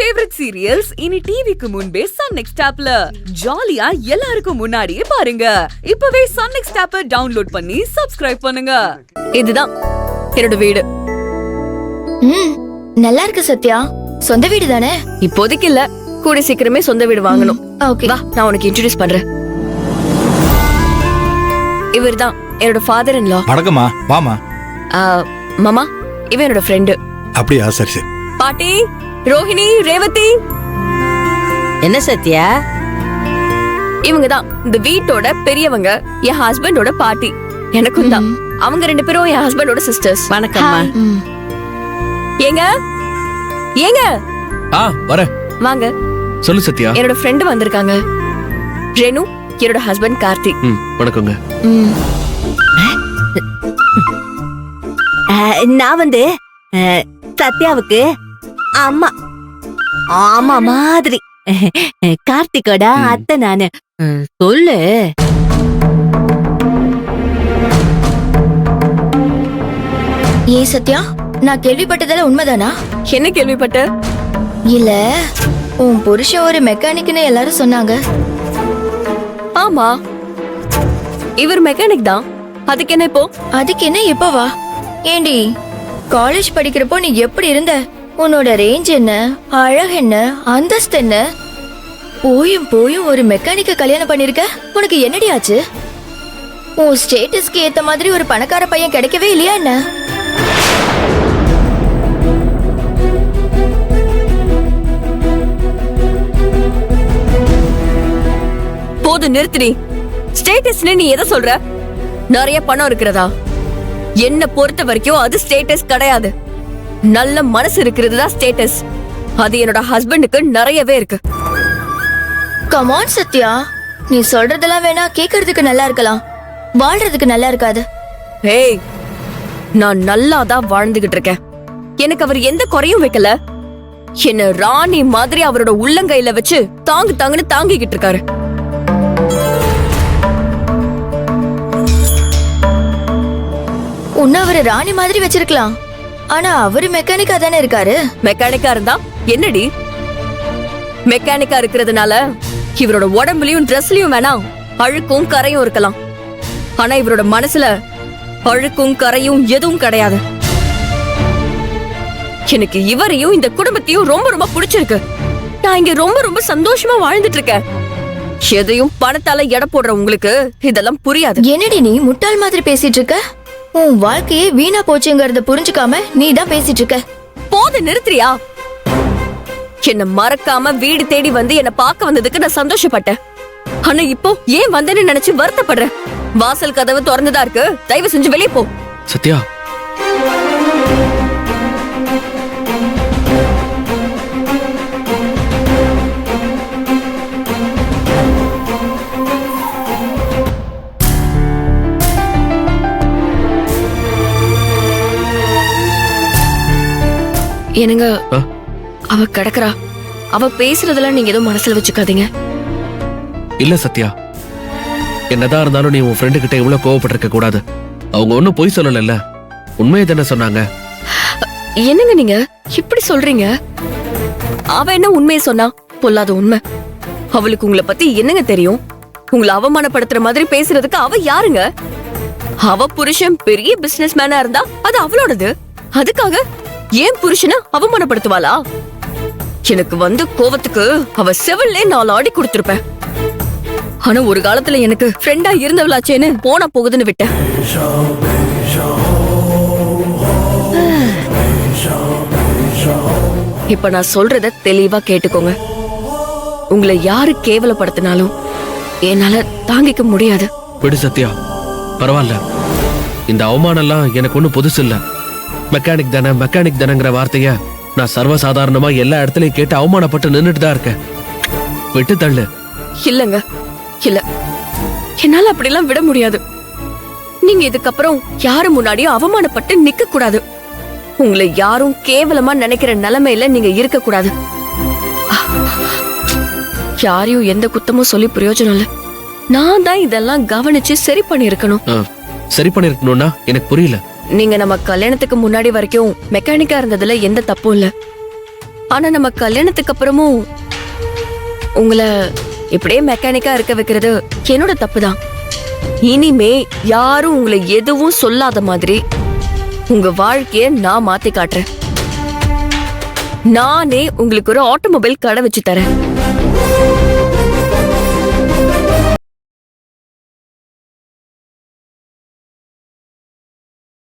Favourite serials இனி டிவிக்கு முன்பே சன் நெக்ஸ்ட் ஆப்ல ஜாலியா எல்லாருக்கும் முன்னாடியே பாருங்க. இப்பவே சன் நெக்ஸ்ட் ஆப்பை டவுன்லோட் பண்ணி சப்ஸ்கிரைப் பண்ணுங்க. இதுதான் என்னோட வீடு. நல்லா இருக்கு சத்யா. சொந்த வீடு தானே? இப்போதைக்கு இல்ல, கூடி சீக்கிரமே சொந்த வீடு வாங்கணும். ஓகே, வா நான் உனக்கு இன்ட்ரோடியூஸ் பண்றேன். இவர்தான் என்னோட ஃபாதர் இன் லா. வணக்கம்மா, வாமா. மாமா, இவன் என்னோட ஃப்ரெண்டு. அப்படியா? சரி சரி. பாட்டி, ரோஹிணி, ரேவதி. என்ன சத்யா? இவங்கதான் இந்த வீட்டோட பெரியவங்க, என் ஹஸ்பண்டோட பாட்டி. எனக்கும் தான். அவங்க ரெண்டு பேரும் என் ஹஸ்பண்டோட சிஸ்டர்ஸ். வணக்கம்மா. ஏங்க ஏங்க வர வாங்க. சொல்லு சத்யா. என்னோட ஃப்ரெண்டு வந்திருக்காங்க. ரேணு, என்னோட ஹஸ்பண்ட் கார்த்திக். வணக்கங்க. நான் வந்து சத்யாவுக்கு அம்மா. ஆமா மாதிரி. கார்த்திகோட அத்தை நானு. சொல்லு. ஏன் சத்யா, நான் கேள்விப்பட்டதெல்லாம் உண்மைதானா? என்ன கேள்விப்பட்ட? இல்ல, உன் புருஷன் ஒரு மெக்கானிக்னு எல்லாரும் சொன்னாங்க. ஆமா, இவர் மெக்கானிக் தான். அதுக்கு என்ன இப்போ? அதுக்கு என்ன இப்பவா? ஏண்டி, காலேஜ் படிக்கிறப்போ நீ எப்படி இருந்த? உன்னோட ரேஞ்ச் என்ன, அழகு என்ன, அந்தஸ்து என்ன? போயும் போயும் ஒரு மெக்கானிக்க கல்யாணம் பண்ணிருக்க. உனக்கு என்னடி ஆச்சு? உன் ஸ்டேட்டஸ்க்கு ஏத்த மாதிரி ஒரு பணக்கார பையன் கிடைக்கவே இல்லையா என்ன? போது நிறுத்தினி. ஸ்டேட்டஸ்னு நீ எதை சொல்ற? நிறைய பணம் இருக்கிறதா? என்ன பொறுத்த வரைக்கும் அது ஸ்டேட்டஸ் கிடையாது. நல்ல மனசு இருக்கிறது தான் ஸ்டேட்டஸ். அது என்னோட ஹஸ்பண்டுக்கு நிறையவே இருக்கு. கம் ஆன் சத்யா, நீ சொல்றதெல்லாம் வேணா கேக்குறதுக்கு நல்லா இருக்கலாம், வாழ்றதுக்கு நல்லா இருக்காது. ஏய், நான் நல்லா தான் வாழ்ந்துகிட்டு இருக்கேன். எனக்கு அவர் எந்த குறையும் வைக்கல. என்ன ராணி மாதிரி அவரோட உள்ளங்கையில வச்சு தாங்குன்னு தாங்கிக்கிட்டு இருக்காரு. உன்ன அவரு ராணி மாதிரி வச்சிருக்கலாம், ஆனா அவரு மெக்கானிக்கா தானே இருக்காரு. மெக்கானிக்கா இருந்தா என்னடி? மெக்கானிக்கா இருக்கிறதுனால இவரோட உடம்புலயும் ட்ரெஸ்லயும் வேணாம் அழுக்கும் கரையும் இருக்கலாம். ஆனா இவரோட மனசுல அழுக்கும் கரையும் எதுவும் கிடையாது. எனக்கு இவரையும் இந்த குடும்பத்தையும் ரொம்ப ரொம்ப பிடிச்சிருக்கு. நான் இங்க ரொம்ப ரொம்ப சந்தோஷமா வாழ்ந்துட்டு இருக்கேன். எதையும் பணத்தால எடை போடுற உங்களுக்கு இதெல்லாம் புரியாது. என்னடி நீ முட்டாள் மாதிரி பேசிட்டு இருக்க? உன் வாழ்க்கையே வீணா போச்சுங்கறத புரிஞ்சுக்காம நீ தான் பேசிட்டு இருக்க. போது நிறுத்துறியா? என்ன மறக்காம வீடு தேடி வந்து என்ன பார்க்க வந்ததுக்கு நான் சந்தோஷப்பட்டேன். ஆனா இப்போ ஏன் வந்தேன்னு நினைச்சு வருத்தப்படுறேன். வாசல் கதவு திறந்துதான் இருக்கு, தயவு செஞ்சு வெளியே போ. சத்யா, என்னங்க, அவ கிடக்குறா. அவ பேசுறதெல்லாம் நீங்க எதுவும் மனசுல வச்சுக்காதீங்க. இல்ல சத்யா, என்னதான் இருந்தாலும் நீ உன் ஃப்ரெண்டு கிட்ட இவ்வளவு கோவப்பட்டிருக்க கூடாது. அவங்க ஒன்னும் பொய் சொல்லல, உண்மையை தானே சொன்னாங்க. என்னங்க நீங்க இப்படி சொல்றீங்க? அவ என்ன உண்மையை சொன்னா? பொல்லாத உண்மை. அவளுக்கு உங்களை பத்தி என்னங்க தெரியும்? உங்களை அவமானப்படுத்துற மாதிரி பேசுறதுக்கு அவ யாருங்க? அவ புருஷன் பெரிய பிசினஸ் மேனா இருந்தா அது அவளோடது. அதுக்காக ஏன் புருஷனை அவமானப்படுத்துவாளா? எனக்கு வந்து கோவத்துக்கு அவ செவிலே 4 ஆடி கொடுத்திருப்பேன். ஆனா ஒரு காலத்துல எனக்கு ஃப்ரெண்டா இருந்தவளாச்சேன்னு போனா போகுதுன்னு விட்டேன். இப்ப நான் சொல்றத தெளிவா கேட்டுக்கோங்க. உங்களை யாரு கேவலப்படுத்தினாலும் என்னால தாங்கிக்க முடியாது. விடு சத்யா, பரவாயில்ல. இந்த அவமானம் எல்லாம் எனக்கு ஒண்ணு புதுசு இல்ல. மெக்கானிக் தானேங்கிற வார்த்தைய நான் சர்வசாதாரணமா எல்லா இடத்துலயும் கேட்டு அவமானப்பட்டு நின்னுட்டு தான் இருக்கேன். விட்டு தள்ளு. இல்லங்க, இல்ல, என்னால அப்படிலாம் விட முடியாது. நீங்க இதுக்கப்புறம் யாரு முன்னாடியும் அவமானப்பட்டு நிக்க கூடாது. உங்களை யாரும் கேவலமா நினைக்கிற நிலைமையில நீங்க இருக்க கூடாது. யாரையும் எந்த குத்தமும் சொல்லி பிரயோஜனம் இல்ல. நான் தான் இதெல்லாம் கவனிச்சு சரி பண்ணிருக்கணும். சரி பண்ணிருக்கணும்னா எனக்கு புரியல. நீங்க நம்ம கல்யாணத்துக்கு முன்னாடி வரைக்கும் மெக்கானிக்கா இருந்ததுல எந்த தப்பும் இல்ல. ஆனா நம்ம கல்யாணத்துக்கு அப்புறமும் உங்களை இப்படியே மெக்கானிக்கா இருக்க வைக்கிறது என்னோட தப்பு தான். இனிமே யாரும் உங்களை எதுவும் சொல்லாத மாதிரி உங்க வாழ்க்கைய நான் மாத்தி காட்டுறேன். நானே உங்களுக்கு ஒரு ஆட்டோமொபைல் கடை வச்சு தரேன்.